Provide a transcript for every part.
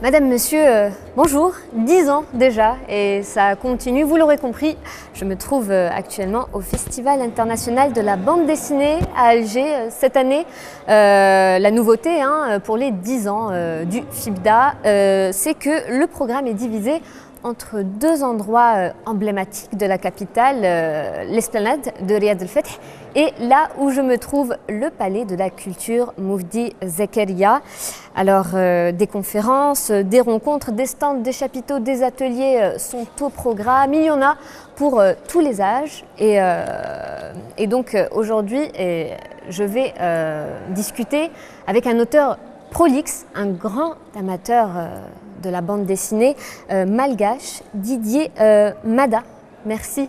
Madame, monsieur, bonjour, 10 ans déjà et ça continue, vous l'aurez compris, je me trouve actuellement au Festival international de la bande dessinée à Alger cette année. La nouveauté pour les 10 ans du FIBDA, c'est que le programme est divisé entre deux endroits emblématiques de la capitale, l'esplanade de Riyad El Feth et là où je me trouve, le palais de la culture Moufdi Zakaria. Alors des conférences, des rencontres, des stands, des chapiteaux, des ateliers sont au programme. Il y en a pour tous les âges et donc aujourd'hui je vais discuter avec un auteur prolixe, un grand amateur de la bande dessinée malgache, Didier Mada. Merci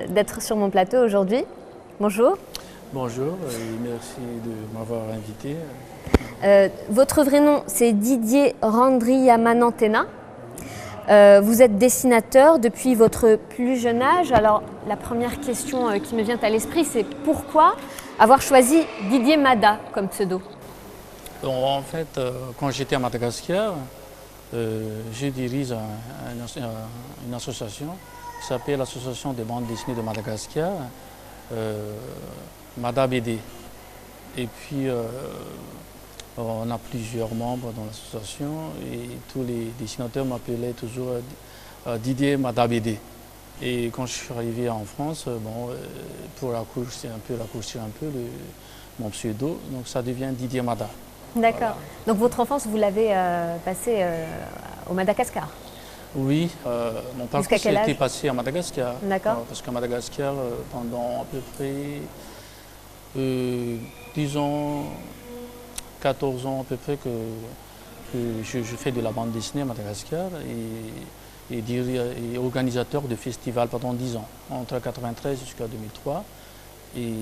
d'être sur mon plateau aujourd'hui. Bonjour. Bonjour et merci de m'avoir invité. Votre vrai nom, c'est Didier Randriamanantena. Vous êtes dessinateur depuis votre plus jeune âge. Alors, la première question qui me vient à l'esprit, c'est pourquoi avoir choisi Didier Mada comme pseudo? En fait, quand j'étais à Madagascar, je dirige une association qui s'appelle l'Association des bandes dessinées de Madagascar, Mada BD. Et puis, on a plusieurs membres dans l'association et tous les dessinateurs m'appelaient toujours Didier Mada BD. Et quand je suis arrivé en France, pour raccourcir un peu mon pseudo, donc ça devient Didier Mada. D'accord. Voilà. Donc votre enfance, vous l'avez passée au Madagascar? Oui, mon parcours s'était passé à Madagascar. D'accord. Parce qu'à Madagascar, pendant à peu près, disons, 14 ans à peu près que je fais de la bande dessinée à Madagascar et organisateur de festivals pendant 10 ans, entre 1993 jusqu'à 2003. Et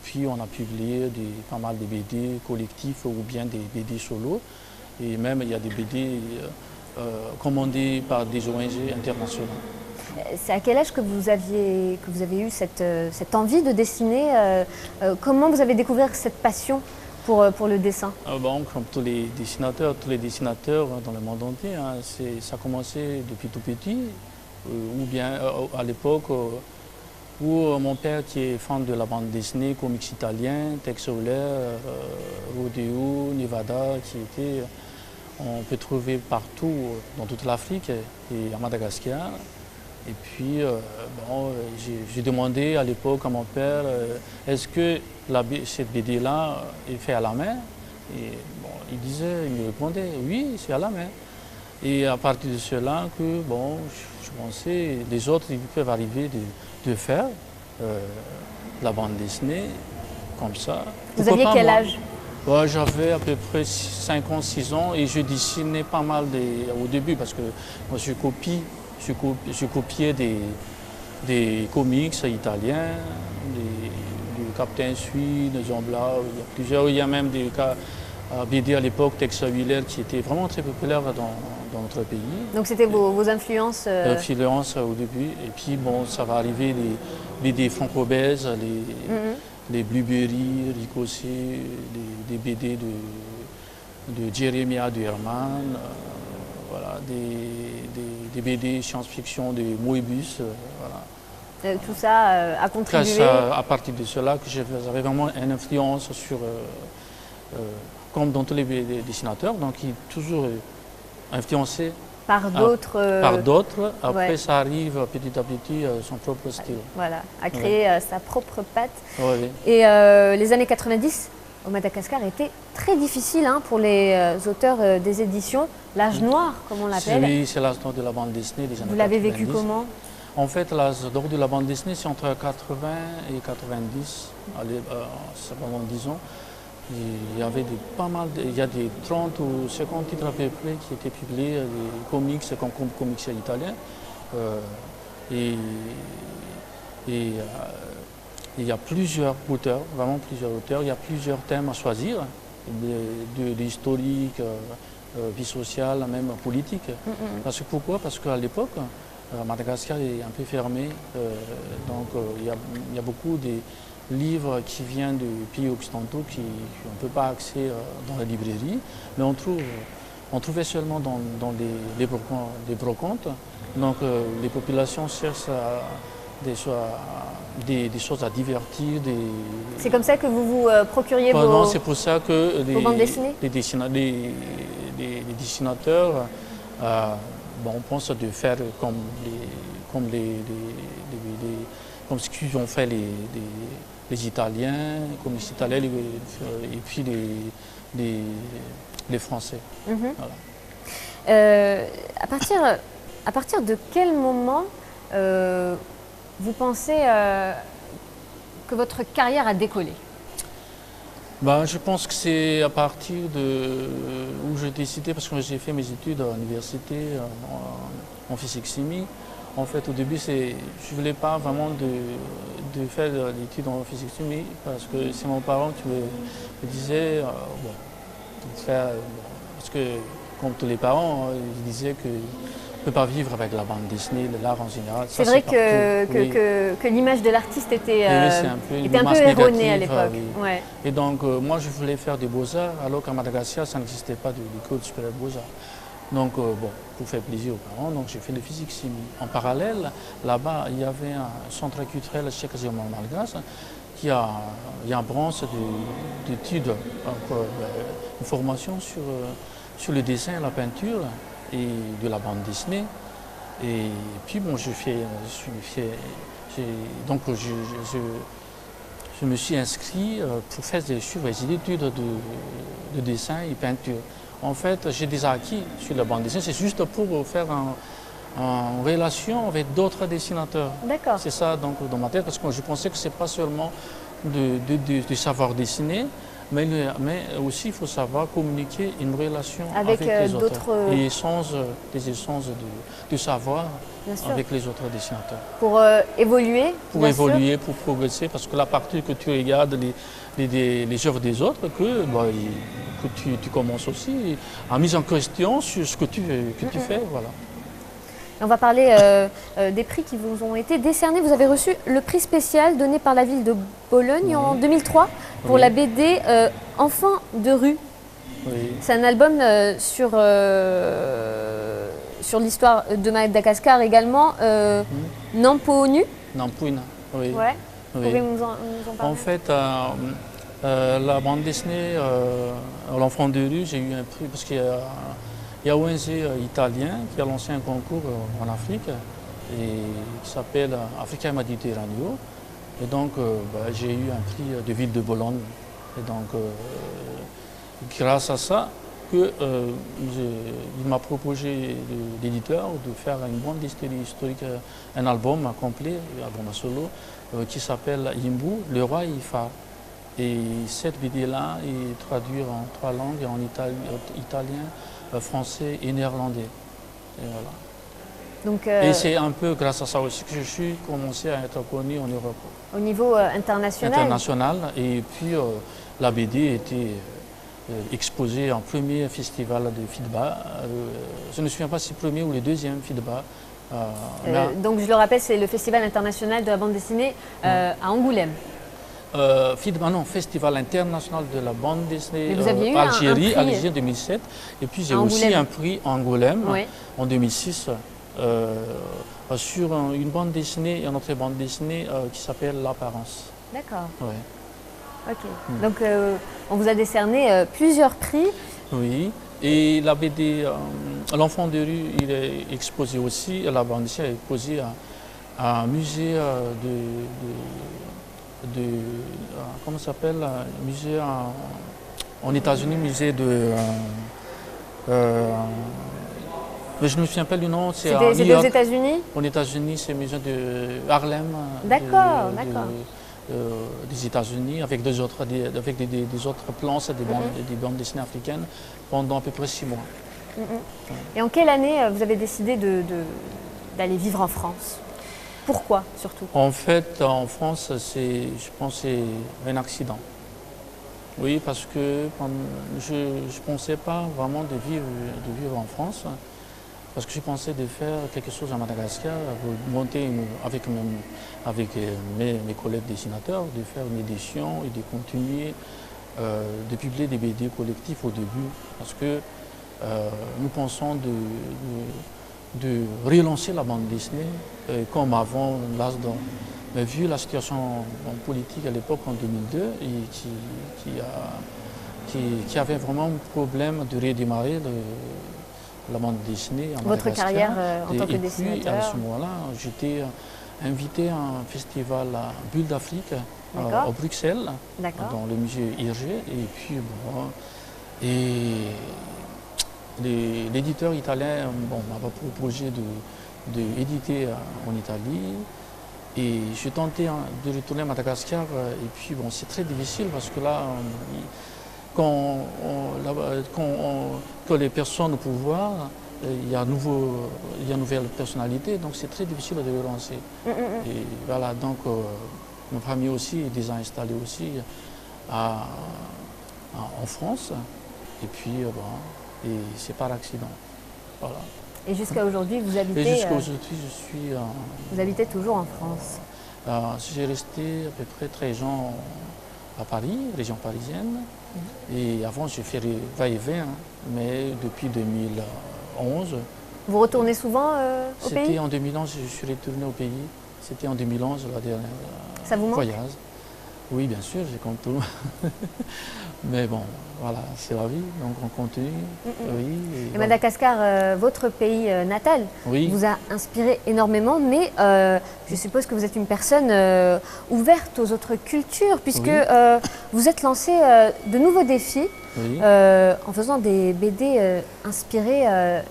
puis on a publié pas mal de BD collectifs ou bien des BD solo. Et même il y a des BD commandés par des ONG internationales. C'est à quel âge que vous avez eu cette envie de dessiner comment vous avez découvert cette passion pour le dessin? Comme tous les dessinateurs dans le monde entier, ça a commencé depuis tout petit, ou bien à l'époque où mon père qui est fan de la bande dessinée, comics italien, Tex Solaire, Rodeo, Nevada, on peut trouver partout dans toute l'Afrique et à Madagascar. Et puis, j'ai demandé à l'époque à mon père, est-ce que cette BD-là est faite à la main? Et il me répondait, oui, c'est à la main. Et à partir de cela, je pensais, les autres ils peuvent arriver de faire la bande dessinée comme ça. Vous aviez quel âge? J'avais à peu près 5 ans, 6 ans et je dessinais pas mal au début parce que moi je copiais des comics italiens, du Captain Swede, de Jean Blau, il y a même des BD à l'époque, Tex Willer, qui était vraiment très populaire dans notre pays. Donc c'était vos influences Influences au début. Et puis ça va arriver les BD franco-belges, les Blueberry, Ricochet, des BD de Jeremiah de Herman, des BD science-fiction de Moebius. Tout ça a contribué. À partir de cela, que j'avais vraiment une influence sur, comme dans tous les dessinateurs, donc il est toujours influencé par d'autres. Par d'autres. Après, ça arrive petit à petit son propre style. Voilà, à créer sa propre patte. Oui. Et les années 90 au Madagascar étaient très difficiles pour les auteurs des éditions. L'âge noir, comme on l'appelle. Oui, c'est l'âge d'or de la bande dessinée des années 90. Vous l'avez vécu comment? En fait, l'âge d'or de la bande dessinée, c'est entre 80 et 90, c'est pendant 10 ans. Il y avait il y a des 30 ou 50 titres à peu près qui étaient publiés, des comics comme comics italiens. Il y a plusieurs auteurs, vraiment plusieurs auteurs. Il y a plusieurs thèmes à choisir, de l'historique, vie sociale, même politique. Pourquoi? Parce qu'à l'époque, Madagascar est un peu fermé, donc il y a beaucoup de livres qui viennent des pays occidentaux qu'on ne peut pas accéder dans la librairie, mais on trouve on trouvait seulement dans les brocantes. Donc les populations cherchent des choses à divertir. C'est comme ça que vous vous procuriez Non, c'est pour ça que vos bandes dessinées les dessinateurs, bon, on pense de faire comme ce qu'ont fait les Italiens, comme les Italiens et puis les Français. Voilà. À partir de quel moment vous pensez que votre carrière a décollé? Ben, je pense que c'est à partir où j'ai décidé, parce que j'ai fait mes études à l'université en physique-chimie. En fait, au début, je ne voulais pas vraiment de faire l'étude en physique-chimie, parce que c'est mon parent qui me disait, parce que comme tous les parents, ils disaient que on ne peut pas vivre avec la bande dessinée, l'art en général. C'est vrai que l'image de l'artiste était un peu erronée à l'époque. Oui. Ouais. Et donc, moi, je voulais faire des beaux-arts, alors qu'à Madagascar, ça n'existait pas d'école supérieure de beaux-arts. Donc, pour faire plaisir aux parents, donc j'ai fait de physique-chimie. En parallèle, là-bas, il y avait un centre culturel chez quasiment malgache, qui a une branche d'études, une formation sur le dessin et la peinture et de la bande dessinée. Et puis bon, je me suis inscrit pour faire des études de dessin et peinture. En fait, j'ai des acquis sur la bande dessinée, c'est juste pour faire en relation avec d'autres dessinateurs. D'accord. C'est ça donc dans ma tête, parce que je pensais que c'est pas seulement de savoir dessiner, mais aussi il faut savoir communiquer une relation avec les autres. Des échanges de savoir avec les autres dessinateurs. Pour évoluer. Pour évoluer, pour progresser, parce que la partie que tu regardes les œuvres des autres, que tu commences aussi à mise en question sur ce que tu fais. Voilà. On va parler des prix qui vous ont été décernés. Vous avez reçu le prix spécial donné par la ville de Bologne en 2003 pour la BD Enfants de rue. Oui. C'est un album sur l'histoire de Madagascar également. Nampoonu. Nampouna, oui. Ouais. Oui. Pouvez nous en parler? En fait, la bande dessinée L'Enfant de rue, j'ai eu un prix parce qu'il y a un ONG italien qui a lancé un concours en Afrique et qui s'appelle Africa Mediterraneo. Et donc, j'ai eu un prix de ville de Bologne. Et donc, grâce à ça, il m'a proposé l'éditeur de faire une bande dessinée historique, un album complet, un album solo, qui s'appelle Imbu, le roi Ifa. Et cette BD-là est traduite en 3 langues, en italien, français et néerlandais. Et voilà. Donc, et c'est un peu grâce à ça aussi que je suis commencé à être connu en Europe. Au niveau international. International. Et puis la BD était exposée en premier festival de FIDBA. Je ne me souviens pas si c'est le premier ou le deuxième FIDBA. Donc je le rappelle, c'est le Festival international de la bande dessinée à Angoulême. FIDBA, non, Festival international de la bande dessinée Algérie, Algérie 2007. Et puis j'ai aussi un prix Angoulême en 2006 sur une bande dessinée, une autre bande dessinée qui s'appelle L'Apparence. D'accord. Ouais. Ok. Donc on vous a décerné plusieurs prix. Oui. Et la BD L'Enfant de rue, il est exposé aussi, la bande dessinée est exposée à un musée comment ça s'appelle, musée en États-Unis, musée de mais je ne me souviens pas du nom. C'est aux États-Unis? Aux États-Unis, c'est le musée de Harlem. D'accord. Des États-Unis, avec des autres planches, des bandes dessinées africaines, pendant à peu près 6 mois. Et en quelle année vous avez décidé d'aller vivre en France? Pourquoi surtout? En fait, en France, je pense que c'est un accident. Oui, parce que je ne pensais pas vraiment de vivre en France, parce que je pensais de faire quelque chose à Madagascar, de monter avec mes collègues dessinateurs, de faire une édition et de continuer de publier des BD collectifs au début, parce que nous pensons de relancer la bande dessinée comme avant l'Asdor. Mais vu la situation politique à l'époque en 2002, et qui avait vraiment un problème de redémarrer la bande dessinée en Votre Madagascar. carrière en tant que Puis, dessinateur. à ce moment-là, j'étais invité à un festival à Bulle d'Afrique à Bruxelles, dans le musée Hergé. Et puis, bon, l'éditeur italien m'avait proposé d'éditer en Italie. Et j'ai tenté de retourner à Madagascar. Et puis, bon, c'est très difficile parce que là, quand les personnes au pouvoir, il y a une nouvelle personnalité, donc c'est très difficile de relancer. Et voilà, donc ma famille aussi est déjà installée aussi en France. Et puis, et c'est par accident. Voilà. Et jusqu'à aujourd'hui, vous habitez... Et jusqu'à aujourd'hui, je suis... vous habitez toujours en France? J'ai resté à peu près 13 ans à Paris, région parisienne. Et avant, j'ai fait va-et-vient, mais depuis 2011. Vous retournez souvent au pays? C'était en 2011, je suis retourné au pays. C'était en 2011, la dernière Ça vous manque? voyage. Oui, bien sûr, j'ai compte tout. Mais bon, voilà, c'est la vie, donc on continue. Oui, et Madagascar, votre pays natal, vous a inspiré énormément, mais je suppose que vous êtes une personne ouverte aux autres cultures, puisque vous êtes lancé de nouveaux défis en faisant des BD inspirés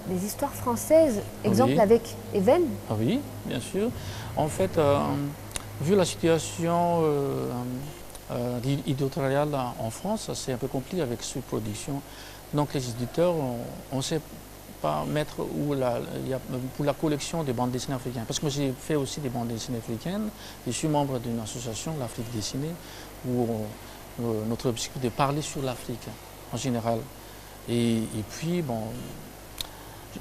des histoires françaises. Exemple avec Even. Oui, bien sûr. En fait, vu la situation éditoriale en France, c'est un peu compliqué avec cette production. Donc les éditeurs, on ne sait pas mettre pour la collection des bandes dessinées africaines. Parce que j'ai fait aussi des bandes dessinées africaines. Je suis membre d'une association, l'Afrique dessinée, où notre objectif est de parler sur l'Afrique en général. Et puis, bon,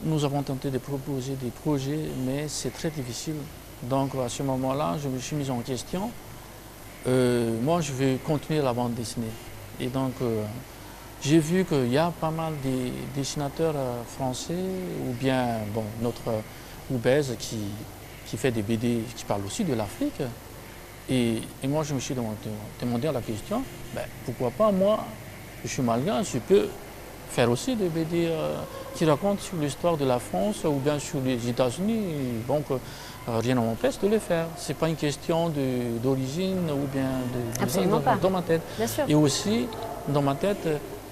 nous avons tenté de proposer des projets, mais c'est très difficile. Donc à ce moment-là, je me suis mis en question. Moi, je veux continuer la bande dessinée. Et donc, j'ai vu qu'il y a pas mal de dessinateurs français, ou bien notre Oubez qui fait des BD qui parlent aussi de l'Afrique. Et moi, je me suis demandé la question, pourquoi pas moi, je suis malgache, je peux faire aussi des BD qui racontent sur l'histoire de la France ou bien sur les États-Unis. Donc, rien ne m'empêche de le faire. Ce n'est pas une question d'origine ou bien dans ma tête. Bien sûr. Et aussi, dans ma tête,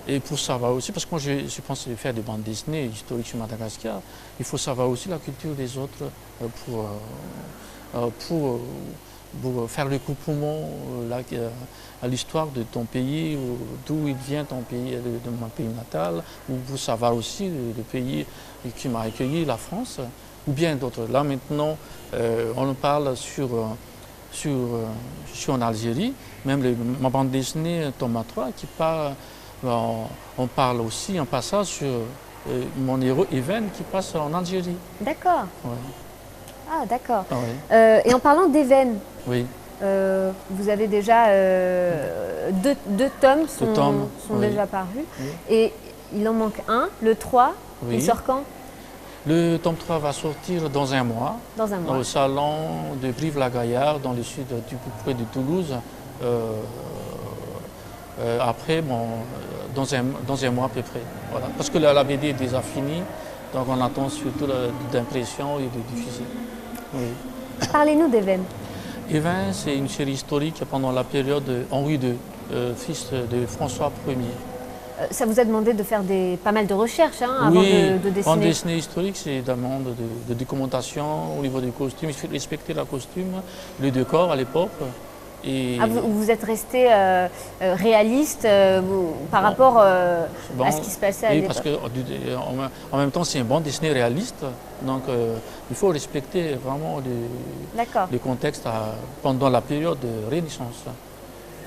et pour savoir aussi, parce que moi je pense faire des bandes dessinées historiques sur Madagascar, il faut savoir aussi la culture des autres pour faire le couplement à l'histoire de ton pays, d'où il vient ton pays, de mon pays natal, ou pour savoir aussi le pays qui m'a accueilli, la France, ou bien d'autres. Là maintenant, on parle je suis en Algérie, même ma bande dessinée Thomas 3 qui parle, on parle aussi un passage sur mon héros Even qui passe en Algérie. D'accord. Ouais. Ah d'accord. Et en parlant d'Even, vous avez déjà deux tomes sont déjà parus. Et il en manque un, le 3, il sort quand? Le tome 3 va sortir dans un mois. Dans un mois. Au salon de Brive-la-Gaillarde, dans le sud, près de Toulouse. Après, dans un mois à peu près. Voilà. Parce que la BD est déjà finie, donc on attend surtout d'impression et de diffusion. Parlez-nous d'Even. Even, c'est une série historique pendant la période de Henri II, fils de François Ier. Ça vous a demandé de faire pas mal de recherches avant de dessiner. En dessinée historique, c'est demande de documentation au niveau des costumes. Il faut respecter le costume, le décor à l'époque. Et vous êtes resté réaliste par rapport à ce qui se passait à l'époque. Parce qu'en même temps, c'est une bande dessinée réaliste. Donc, il faut respecter vraiment le contexte pendant la période de Renaissance.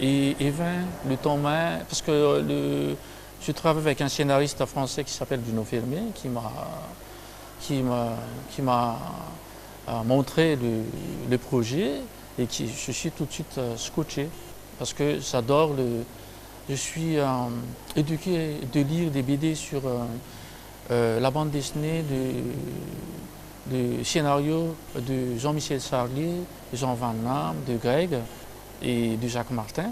Et Even, le tome 1, parce que je travaille avec un scénariste français qui s'appelle Bruno Fermé, qui m'a montré le projet et je suis tout de suite scotché parce que j'adore je suis éduqué de lire des BD sur la bande dessinée de scénario de Jean-Michel Sarlier, de Jean Van Damme, de Greg et de Jacques Martin.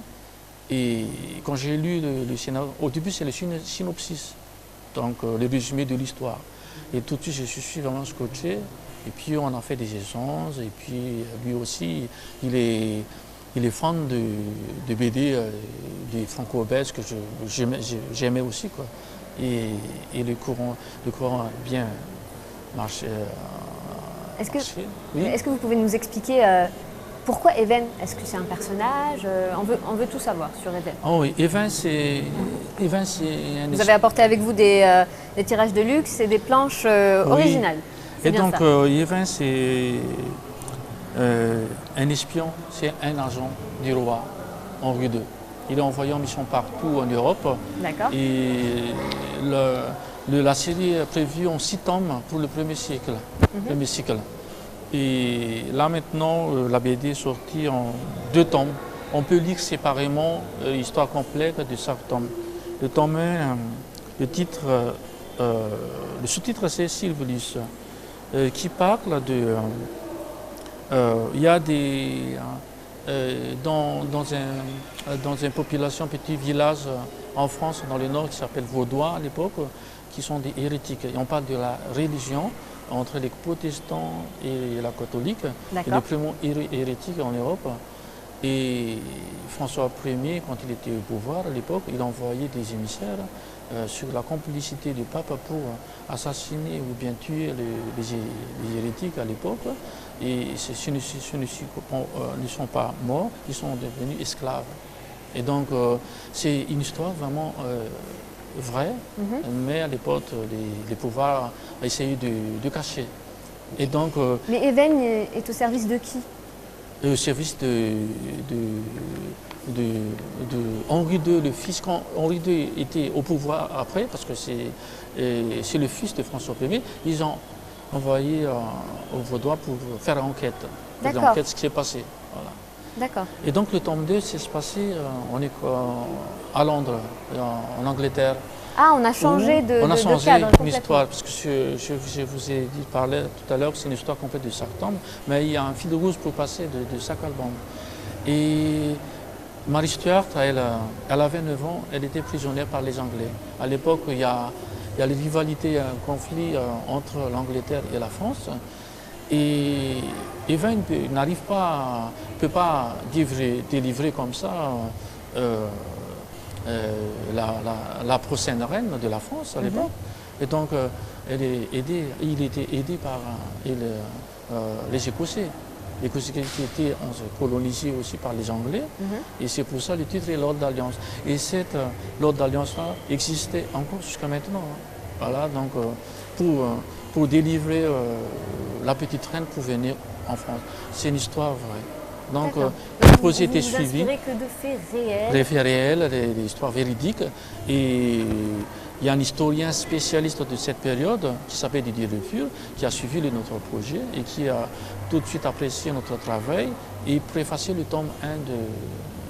Et quand j'ai lu le scénario, au début c'est le synopsis, donc le résumé de l'histoire. Et tout de suite je suis vraiment scotché. Et puis on a fait des échanges. Et puis lui aussi, il est fan de BD, des franco-belges que j'aimais aussi, quoi. Et le courant a bien marché. Est-ce que vous pouvez nous expliquer pourquoi Even? Est-ce que c'est un personnage? On veut tout savoir sur Even. Oh oui, Even c'est un... Vous avez apporté avec vous des tirages de luxe et des planches originales. Et donc Even c'est un espion, c'est un agent du roi Henri II. Il est envoyé en mission partout en Europe. D'accord. Et la série est prévue en 6 tomes pour le premier cycle. Et là maintenant, la BD est sortie en 2 tomes. On peut lire séparément l'histoire complète de chaque tome. Le tome 1, le sous-titre c'est Sylvius, qui parle de... il y a dans une population, petit village en France, dans le nord, qui s'appelle Vaudois à l'époque, qui sont des hérétiques. Et on parle de la religion entre les protestants et la catholique. Et le premier hérétique en Europe. Et François Ier, quand il était au pouvoir à l'époque, il envoyait des émissaires sur la complicité du pape pour assassiner ou bien tuer les hérétiques à l'époque. Et ceux ne sont pas morts, ils sont devenus esclaves. Et donc c'est une histoire vraiment vraie, mais à l'époque les pouvoirs ont essayé de cacher. Et donc, mais Even est au service de qui? Au service de Henri II, le fils. Quand Henri II était au pouvoir après, parce que c'est le fils de François Ier, ils ont envoyé au Vaudois pour faire enquête. Enquête ce qui s'est passé. Voilà. D'accord. Et donc le tome 2 s'est passé à Londres, en Angleterre. Ah, on a changé de On a changé cadre une histoire, parce que je vous ai parlé tout à l'heure que c'est une histoire complète de chaque tome, mais il y a un fil rouge pour passer de chaque album. Et Mary Stuart, elle avait 9 ans, elle était prisonnière par les Anglais. À l'époque, il y a les rivalités, un conflit entre l'Angleterre et la France. Et Even ne peut pas délivrer comme ça la prochaine reine de la France à l'époque. Et donc il était aidé par les Écossais. Les Écossais qui étaient colonisés aussi par les Anglais. Et c'est pour ça le titre est l'Ordre d'Alliance. Et cette l'Ordre d'Alliance-là existait encore jusqu'à maintenant. Voilà, donc pour délivrer la petite reine pour venir en France. C'est une histoire vraie. Donc le projet était suivi. Vous que de faits réels. Des faits réels, des histoires véridiques. Et il y a un historien spécialiste de cette période qui s'appelle Didier Le Fur, qui a suivi notre projet et qui a tout de suite apprécié notre travail et préfacé le tome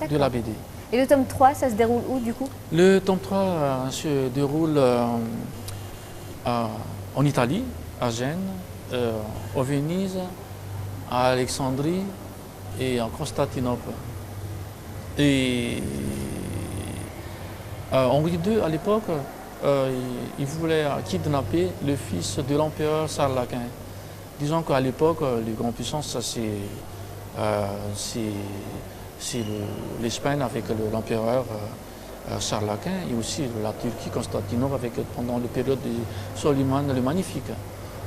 1 de la BD. Et le tome 3, ça se déroule où du coup? Le tome 3 se déroule en Italie, à Gênes, à Venise, à Alexandrie et en Constantinople. Et Henri II, à l'époque, il voulait kidnapper le fils de l'empereur Charles Quint. Disons qu'à l'époque, les grandes puissances, c'est l'Espagne avec l'empereur Charles Quint et aussi la Turquie, Constantinople, pendant la période de Soliman le Magnifique.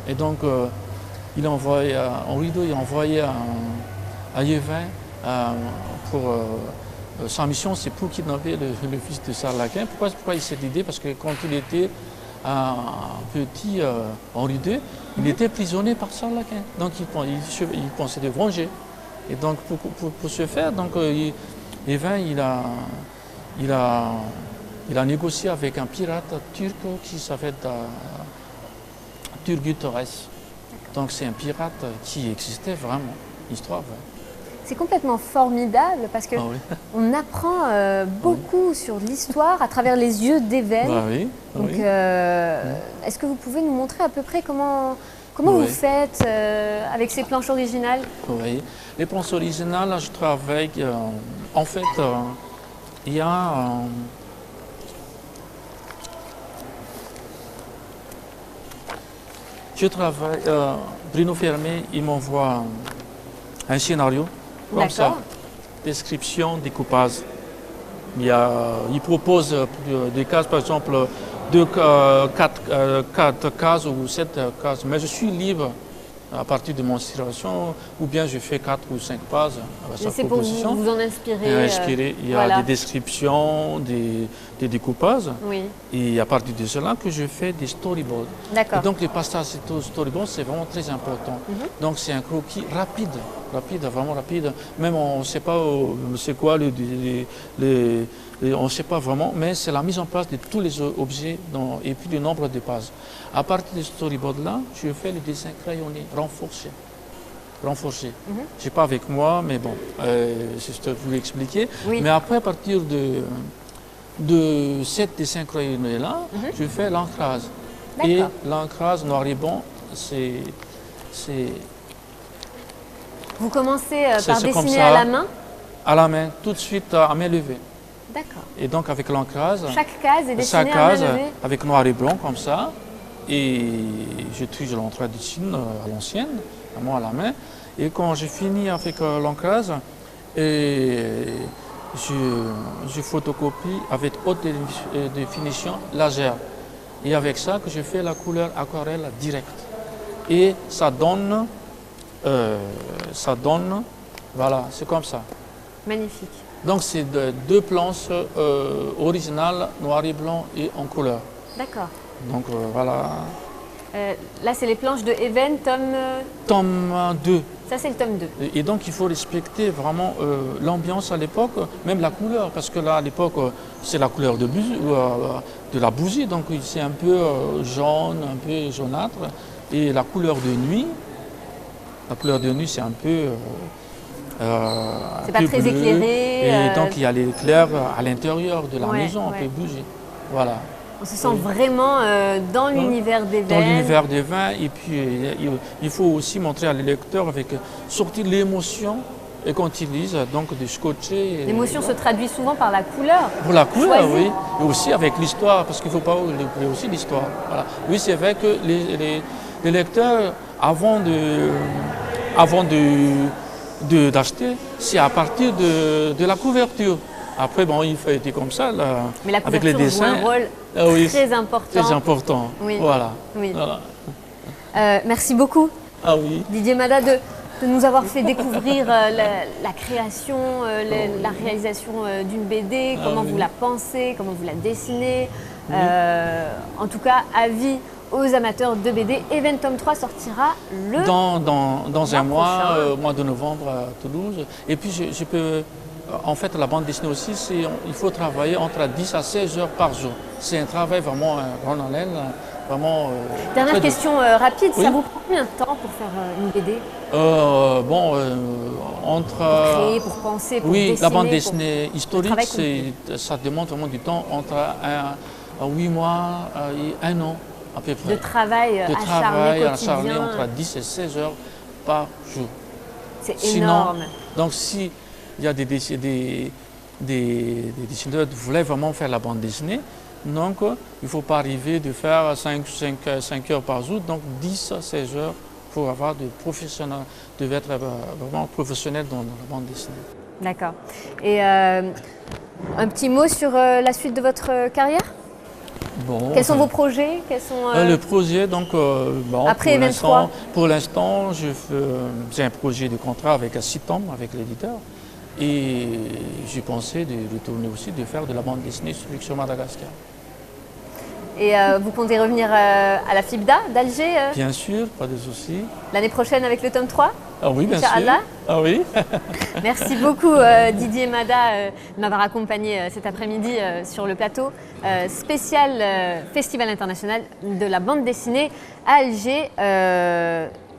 Et donc, Henri II a envoyé à Yévin pour sa mission, c'est pour kidnapper le fils de Charles Quint. Pourquoi il s'est idée? Parce que quand il était un petit Henri II, il était prisonnier par Charles Quint. Donc il pensait de venger. Et donc pour ce faire, donc Yévin il a négocié avec un pirate turc qui s'appelle Turgut Torres. Donc c'est un pirate qui existait vraiment, histoire vraie. C'est complètement formidable parce que on apprend beaucoup sur l'histoire à travers les yeux d'Even. Donc, est-ce que vous pouvez nous montrer à peu près comment vous faites avec ces planches originales? Oui, les planches originales, je travaille. En fait, il y a. Je travaille. Bruno Fermé, il m'envoie un scénario comme ça, description, découpage. Il propose des cases, par exemple, 4 cases ou 7 cases, mais je suis libre à partir de mon inspiration, ou bien je fais 4 ou 5 pages à sa proposition. C'est pour vous en inspirer. Il y a des descriptions, des découpages, et à partir de cela que je fais des storyboards. Et donc les passages storyboards, c'est vraiment très important. Donc c'est un croquis rapide, vraiment rapide. Même on ne sait pas c'est quoi on ne sait pas vraiment, mais c'est la mise en place de tous les objets et puis le nombre de pages. À partir de ce storyboard-là, je fais le dessin crayonné, renforcé. Je n'ai pas avec moi, mais bon, je vais vous l'expliquer. Mais après, à partir de cet dessin crayonné-là, je fais l'ancrage. Et l'ancrage noir et blanc, c'est... Vous commencez par dessiner à la main? À la main, tout de suite à main levée. D'accord. Et donc avec l'ancrage, chaque case est dessinée à main levée. Avec noir et blanc comme ça, et je triche l'entrée dessine à l'ancienne, à moi à la main. Et quand j'ai fini avec l'ancrage, je photocopie avec haute définition laser. Et avec ça que je fais la couleur aquarelle directe. Et ça donne, voilà, c'est comme ça. Magnifique. Donc c'est deux planches originales, noir et blanc et en couleur. D'accord. Donc voilà. Là c'est les planches de Even, tome 2. Ça c'est le tome 2. Et donc il faut respecter vraiment l'ambiance à l'époque, même la couleur, parce que là à l'époque c'est la couleur de la bougie, donc c'est un peu jaune, un peu jaunâtre. Et la couleur de nuit c'est un peu... c'est pas très éclairé. Et donc il y a l'éclair à l'intérieur de la maison, un peu bougé. Voilà. On se sent vraiment dans l'univers d'Even. Dans l'univers d'Even, et puis il faut aussi montrer à lecteur avec sortir l'émotion et quand il lise, donc de scotcher. L'émotion se traduit souvent par la couleur. Pour la couleur, oui. Et aussi avec l'histoire, parce qu'il ne faut pas oublier aussi l'histoire. Voilà. Oui, c'est vrai que les lecteurs, avant d'acheter, c'est à partir de la couverture. Après, bon, il faut être comme ça, là, mais la avec les dessins. Joue un rôle très important. Très important, voilà. Oui. Voilà. Merci beaucoup, Didier Mada, de nous avoir fait découvrir la création, la réalisation d'une BD, comment vous la pensez, comment vous la dessinez. En tout cas, avis aux amateurs de BD. Even tome 3 sortira dans un mois, au mois de novembre à Toulouse. Et puis je peux... En fait, la bande dessinée aussi, il faut travailler entre 10 à 16 heures par jour. C'est un travail vraiment en haleine, vraiment... Dernière question rapide, ça vous prend combien de temps pour faire une BD? Entre... Pour créer, pour penser, pour dessiner. Oui, la bande dessinée historique, ça demande vraiment du temps, entre 8 mois et 1 an à peu près. De travail acharné entre 10 et 16 heures par jour. C'est énorme. Donc si il y a des dessinateurs qui voulaient vraiment faire la bande dessinée, donc il ne faut pas arriver de faire 5 heures par jour, donc 10 à 16 heures pour avoir de être vraiment professionnel dans la bande dessinée. D'accord. Et un petit mot sur la suite de votre carrière? Quels sont vos projets? Le projet, donc, après pour l'instant, j'ai un projet de contrat avec Citom, avec l'éditeur. Et j'ai pensé de retourner aussi, de faire de la bande dessinée sur Madagascar. Et vous comptez revenir à la FIBDA d'Alger Bien sûr, pas de souci. L'année prochaine avec le tome 3? Ah oui, bien sûr. Ah oui. Merci beaucoup Didier Mada de m'avoir accompagné cet après-midi sur le plateau spécial Festival international de la bande dessinée à Alger.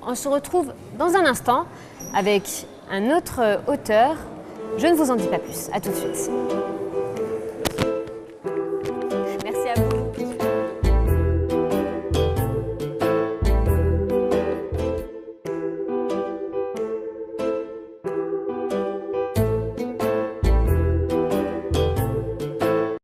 On se retrouve dans un instant avec un autre auteur. Je ne vous en dis pas plus. À tout de suite.